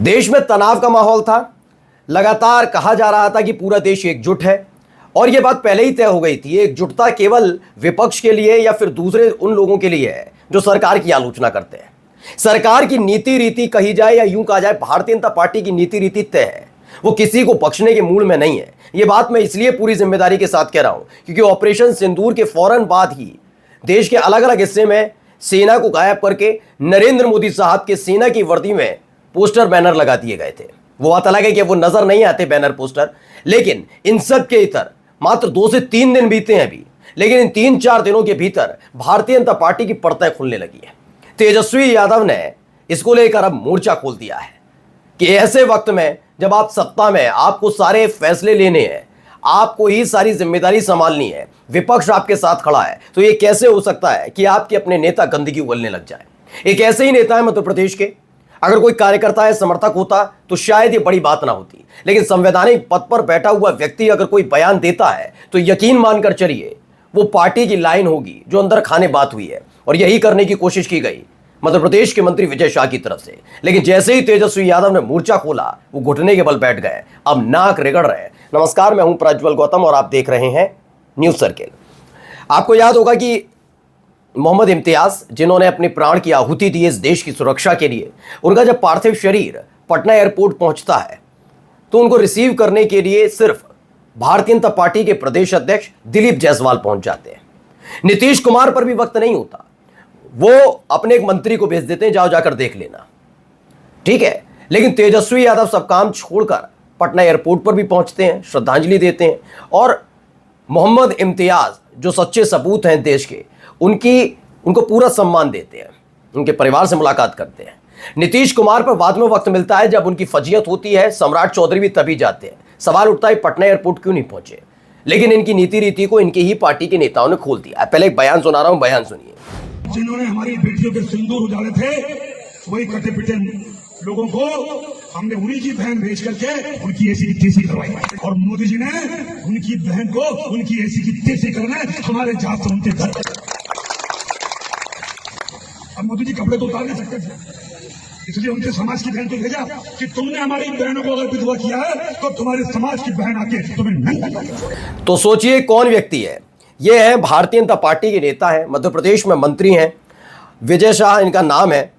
देश में तनाव का माहौल था। लगातार कहा जा रहा था कि पूरा देश एकजुट है और यह बात पहले ही तय हो गई थी। एकजुटता केवल विपक्ष के लिए या फिर दूसरे उन लोगों के लिए है जो सरकार की आलोचना करते हैं। सरकार की नीति रीति कही जाए या यूं कहा जाए, भारतीय जनता पार्टी की नीति रीति तय है। वो किसी को बख्शने के मूड में नहीं है। यह बात मैं इसलिए पूरी जिम्मेदारी के साथ कह रहा हूं क्योंकि ऑपरेशन सिंदूर के फौरन बाद ही देश के अलग अलग हिस्से में सेना को गायब करके नरेंद्र मोदी साहब के सेना की वर्दी में पोस्टर बैनर लगा दिए गए थे। वो बात अलग है कि वो नजर नहीं आते बैनर पोस्टर, लेकिन इन सब के इतर मात्र 2 से 3 दिन बीते हैं अभी, लेकिन इन 3-4 दिनों के भीतर भारतीय जनता पार्टी की परतें खुलने लगी है। तेजस्वी यादव ने इसको लेकर अब मोर्चा खोल दिया है कि ऐसे वक्त में जब आप सत्ता में, आपको सारे फैसले लेने हैं, आपको ही सारी जिम्मेदारी संभालनी है, विपक्ष आपके साथ खड़ा है, तो ये कैसे हो सकता है कि आपके अपने नेता गंदगी उगलने लग जाए। एक ऐसे ही नेता है मध्य प्रदेश के। अगर कोई कार्यकर्ता है, समर्थक होता तो शायद ये बड़ी बात ना होती, लेकिन संवैधानिक पद पर बैठा हुआ व्यक्ति अगर कोई बयान देता है तो यकीन मानकर चलिए वो पार्टी की लाइन होगी जो अंदर खाने बात हुई है। और यही करने की कोशिश की गई मध्य प्रदेश के मंत्री विजय शाह की तरफ से, लेकिन जैसे ही तेजस्वी यादव ने मोर्चा खोला वो घुटने के बल बैठ गए, अब नाक रगड़ रहे हैं। नमस्कार, मैं हूं प्रज्वल गौतम और आप देख रहे हैं न्यूज सर्किल। आपको याद होगा कि मोहम्मद इम्तियाज, जिन्होंने अपने प्राण की आहुति दी इस देश की सुरक्षा के लिए, उनका जब पार्थिव शरीर पटना एयरपोर्ट पहुंचता है तो उनको रिसीव करने के लिए सिर्फ भारतीय जनता पार्टी के प्रदेश अध्यक्ष दिलीप जायसवाल पहुंच जाते हैं। नीतीश कुमार पर भी वक्त नहीं होता, वो अपने एक मंत्री को भेज देते हैं, जाओ जाकर देख लेना, ठीक है। लेकिन तेजस्वी यादव सब काम छोड़कर पटना एयरपोर्ट पर भी पहुंचते हैं, श्रद्धांजलि देते हैं और मोहम्मद इम्तियाज जो सच्चे सपूत हैं देश के, उनको पूरा सम्मान देते हैं, उनके परिवार से मुलाकात करते हैं। नीतीश कुमार पर बाद में वक्त मिलता है जब उनकी फजीयत होती है, सम्राट चौधरी भी तभी जाते हैं। सवाल उठता है पटना एयरपोर्ट क्यों नहीं पहुंचे, लेकिन इनकी नीति रीति को इनकी ही पार्टी के नेताओं ने खोल दिया। पहले एक बयान सुना रहा हूं, बयान सुनिए। जिन्होंने हमारी बेटियों के सिंदूर उजाड़े थे, वही कटे पिटे लोगों को हमने उन्हीं की बहन भेज करके उनकी एसी की तेजी करवाई, और मोदी जी ने उनकी बहन को उनकी एसी की तेजी करने हमारे जात से उनके घर। अब मोदी जी कपड़े तो उतार नहीं सकते थे, इसलिए उनके समाज की बहन को भेजा कि तुमने हमारी बहनों को अगर विधवा किया है तो तुम्हारे समाज की बहन आके तुम्हें नहीं। तो सोचिए कौन व्यक्ति है ये। है भारतीय जनता पार्टी के नेता है, मध्य प्रदेश में मंत्री हैं, विजय शाह इनका नाम है।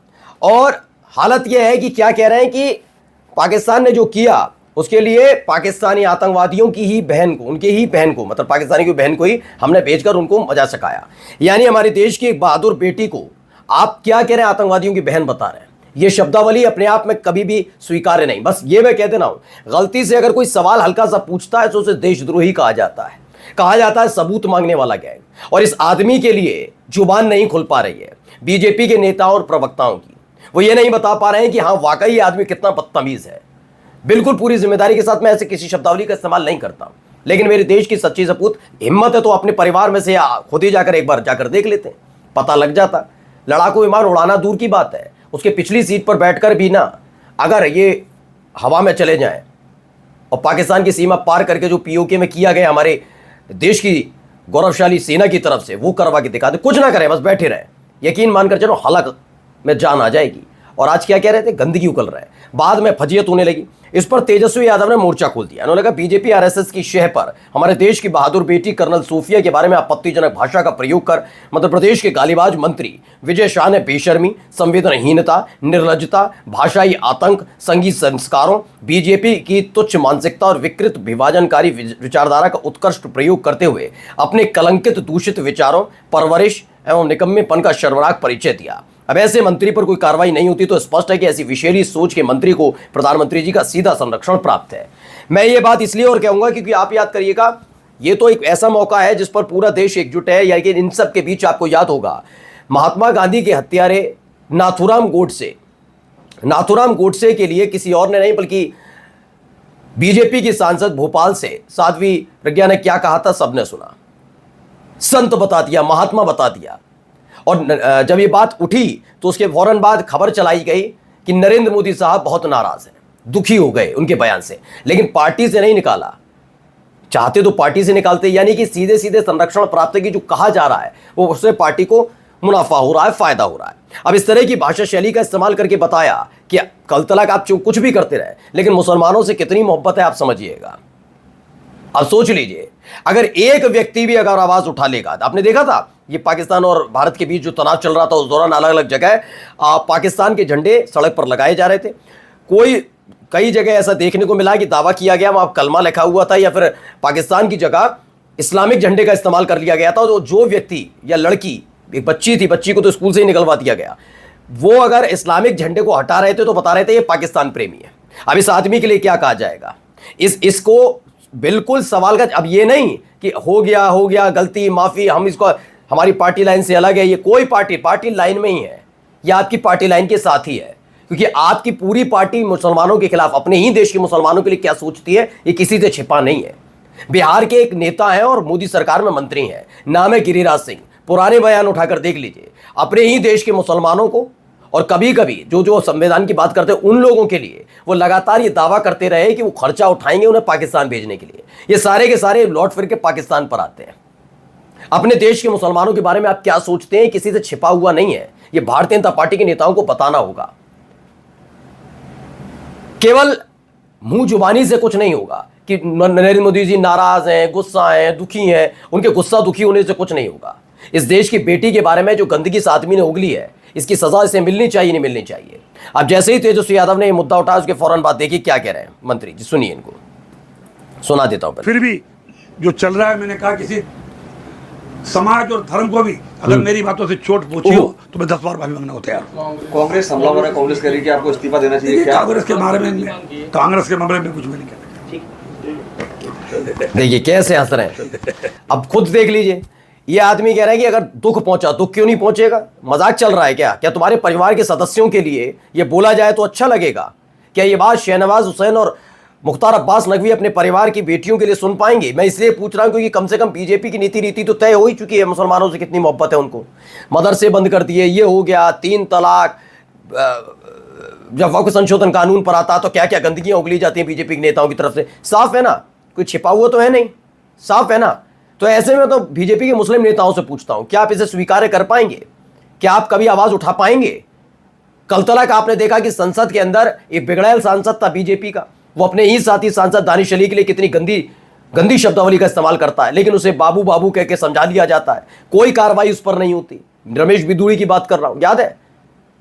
और हालत यह है कि क्या कह रहे हैं कि पाकिस्तान ने जो किया उसके लिए पाकिस्तानी आतंकवादियों की ही बहन को, उनकी ही बहन को, मतलब पाकिस्तानी की बहन को ही हमने भेजकर उनको मजा सकाया। यानी हमारे देश की एक बहादुर बेटी को आप क्या कह रहे हैं, आतंकवादियों की बहन बता रहे हैं। ये शब्दावली अपने आप में कभी भी स्वीकार्य नहीं। बस ये मैं कह देना हूं, गलती से अगर कोई सवाल हल्का सा पूछता है तो उसे देशद्रोही कहा जाता है, सबूत मांगने वाला गैंग। और इस आदमी के लिए जुबान नहीं खुल पा रही है बीजेपी के नेताओं और प्रवक्ताओं की। वो ये नहीं बता पा रहे हैं कि हाँ वाकई आदमी कितना बदतमीज है। बिल्कुल पूरी जिम्मेदारी के साथ मैं ऐसे किसी शब्दावली का इस्तेमाल नहीं करता हूं, लेकिन मेरे देश की सच्ची सपूत हिम्मत है तो अपने परिवार में से खुद ही जाकर एक बार जाकर देख लेते हैं, पता लग जाता। लड़ाकू विमान उड़ाना दूर की बात है, उसके पिछली सीट पर बैठकर भी ना अगर ये हवा में चले जाएं और पाकिस्तान की सीमा पार करके जो पीओके में किया गया हमारे देश की गौरवशाली सेना की तरफ से, वो करवा के दिखा दे। कुछ ना करें, बस बैठे रहे, यकीन मानकर चलो हलक में जान आ जाएगी। और आज क्या कह रहे थे, गंदगी उगल रहा है, बाद में फजीयत होने लगी। इस पर तेजस्वी यादव ने मोर्चा खोल दिया। उन्होंने कहा बीजेपी आरएसएस की शह पर हमारे देश की बहादुर बेटी कर्नल सूफिया के बारे में आपत्तिजनक भाषा का प्रयोग कर मध्य प्रदेश के गालीबाज मंत्री विजय शाह ने बेशर्मी, संवेदनहीनता, निर्लज्जता, भाषाई आतंक, संघीय संस्कारों, बीजेपी की तुच्छ मानसिकता और विकृत विभाजनकारी विचारधारा का उत्कृष्ट प्रयोग करते हुए अपने कलंकित दूषित विचारों, परवरिश एवं निकम्मेपन का शर्मनाक परिचय दिया। अब ऐसे मंत्री पर कोई कार्रवाई नहीं होती तो स्पष्ट है कि ऐसी विषैली सोच के मंत्री को प्रधानमंत्री जी का सीधा संरक्षण प्राप्त है। मैं ये बात इसलिए और कहूंगा क्योंकि आप याद करिएगा, ये तो एक ऐसा मौका है जिस पर पूरा देश एकजुट है। यानी कि इन सब के बीच आपको याद होगा महात्मा गांधी के हत्यारे नाथूराम गोडसे के लिए किसी और ने नहीं बल्कि बीजेपी की सांसद भोपाल से साध्वी प्रज्ञा ने क्या कहा था, सबने सुना। संत बता दिया, महात्मा बता दिया। और जब ये बात उठी तो उसके फौरन बाद खबर चलाई गई कि नरेंद्र मोदी साहब बहुत नाराज हैं, दुखी हो गए उनके बयान से, लेकिन पार्टी से नहीं निकाला। चाहते तो पार्टी से निकालते, यानी कि सीधे सीधे संरक्षण प्राप्त की जो कहा जा रहा है वो उससे पार्टी को मुनाफा हो रहा है, फायदा हो रहा है। अब इस तरह की भाषा शैली का इस्तेमाल करके बताया कि कल तक आप कुछ भी करते रहे, लेकिन मुसलमानों से कितनी मोहब्बत है आप समझिएगा। अब सोच लीजिए, अगर एक व्यक्ति भी अगर आवाज उठा लेगा, तो आपने देखा था ये पाकिस्तान और भारत के बीच जो तनाव चल रहा था, उस दौरान अलग अलग जगह पाकिस्तान के झंडे सड़क पर लगाए जा रहे थे। कई जगह ऐसा देखने को मिला कि दावा किया गया वहां कलमा लिखा हुआ था, या फिर पाकिस्तान की जगह इस्लामिक झंडे का इस्तेमाल कर लिया गया था। तो जो व्यक्ति या लड़की, एक बच्ची थी, बच्ची को तो स्कूल से ही निकलवा दिया गया, वो अगर इस्लामिक झंडे को हटा रहे थे तो बता रहे थे ये पाकिस्तान प्रेमी है। अब इस आदमी के लिए क्या कहा जाएगा? इसको बिल्कुल सवाल का, अब ये नहीं कि हो गया गलती, माफी, हम इसको, हमारी पार्टी लाइन से अलग है, ये कोई पार्टी लाइन में ही है, या आपकी पार्टी लाइन के साथ ही है, क्योंकि आपकी पूरी पार्टी मुसलमानों के खिलाफ, अपने ही देश के मुसलमानों के लिए क्या सोचती है ये किसी से छिपा नहीं है। बिहार के एक नेता हैं और मोदी सरकार में मंत्री हैं, नाम है गिरिराज सिंह। पुराने बयान उठाकर देख लीजिए, अपने ही देश के मुसलमानों को, और कभी कभी जो संविधान की बात करते हैं उन लोगों के लिए वो लगातार ये दावा करते रहे कि वो खर्चा उठाएंगे उन्हें पाकिस्तान भेजने के लिए। ये सारे के सारे लौट फिर के पाकिस्तान पर आते हैं। अपने देश के मुसलमानों के बारे में आप क्या सोचते हैं किसी से छिपा हुआ नहीं है, ये भारतीय जनता पार्टी के नेताओं को बताना होगा। केवल मुंह जुबानी से कुछ नहीं होगा कि नरेंद्र मोदी जी नाराज हैं, गुस्सा हैं, दुखी हैं, उनके गुस्सा दुखी होने से कुछ नहीं होगा। इस देश की बेटी के बारे में जो गंदगी इस आदमी ने उगली है, इसकी सजा इसे मिलनी चाहिए, नहीं मिलनी चाहिए। अब जैसे ही तेजस्वी यादव ने ये मुद्दा उठाया, उसके फौरन बाद देखिए क्या कह रहे हैं मंत्री जी, सुनिए इनको, सुना देता हूं। फिर भी जो चल रहा है, मैंने कहा किसी समाज और धर्म को भी अगर मेरी बातों से चोट पहुंची हो तो मैं 10 बार माफी मांगने को तैयार हूं। कांग्रेस हमला हो रहा है, कांग्रेस कह रही है कि आपको इस्तीफा देना चाहिए। क्या कांग्रेस के बारे में कुछ भी नहीं कहना। देखिए कैसे हंस रहे हैं, अब खुद देख लीजिए। ये आदमी कह रहा है कि अगर दुख पहुंचा, दुख क्यों नहीं पहुंचेगा? मजाक चल रहा है क्या तुम्हारे परिवार के सदस्यों के लिए ये बोला जाए तो अच्छा लगेगा क्या? ये बात शहनवाज हुसैन और मुख्तार अब्बास नकवी अपने परिवार की बेटियों के लिए सुन पाएंगे? मैं इसलिए पूछ रहा हूं क्योंकि कम से कम बीजेपी की नीति रीति तो तय हो ही चुकी है, मुसलमानों से कितनी मोहब्बत है उनको। मदरसे बंद कर दिए, ये हो गया, 3 तलाक, जब वक्फ संशोधन कानून पर आता तो क्या क्या गंदगियां उगली जाती हैं बीजेपी के नेताओं की तरफ से। साफ है ना, कोई छिपा हुआ तो है नहीं, साफ है ना। तो ऐसे में तो बीजेपी के मुस्लिम नेताओं से पूछता हूं, क्या आप इसे स्वीकार कर पाएंगे? क्या आप कभी आवाज उठा पाएंगे? कल तक आपने देखा कि संसद के अंदर एक बिगड़ैल सांसद था बीजेपी का, वो अपने ही साथी सांसद दानिश अली के लिए कितनी गंदी शब्दावली का इस्तेमाल करता है, लेकिन उसे बाबू बाबू कह के समझा लिया जाता है, कोई कार्रवाई उस पर नहीं होती। रमेश बिदूड़ी की बात कर रहा हूं, याद है?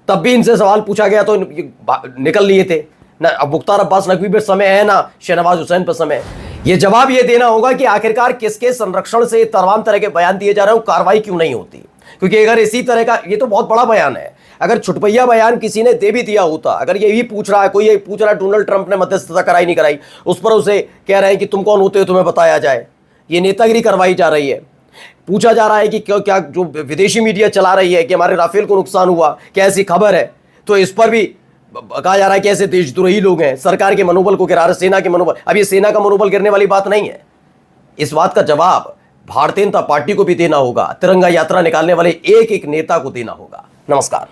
तब भी इनसे सवाल पूछा गया तो निकल लिए थे ना। अब मुख्तार अब्बास नकवी पर समय है ना शहनवाज हुसैन पर समय है। ये जवाब ये देना होगा कि आखिरकार किसके संरक्षण से तमाम तरह के बयान दिए जा रहे हैं, कार्रवाई क्यों नहीं होती? क्योंकि अगर इसी तरह का, ये तो बहुत बड़ा बयान है, अगर छुटपैया बयान किसी ने दे भी दिया होता, अगर यही पूछ रहा है, कोई यही पूछ रहा है ट्रम्प ने मध्यस्थता कराई नहीं कराई, उस पर उसे कह रहे हैं कि तुम कौन होते हो तुम्हें बताया जाए, ये नेतागिरी करवाई जा रही है। पूछा जा रहा है कि क्या जो विदेशी मीडिया चला रही है कि हमारे राफेल को नुकसान हुआ, क्या ऐसी खबर है? तो इस पर भी कहा जा रहा है कि ऐसे देशद्रोही लोग हैं, सरकार के मनोबल को गिरा रहे, सेना के मनोबल। अब ये सेना का मनोबल गिरने वाली बात नहीं है। इस बात का जवाब भारतीय जनता पार्टी को भी देना होगा, तिरंगा यात्रा निकालने वाले एक एक नेता को देना होगा। नमस्कार।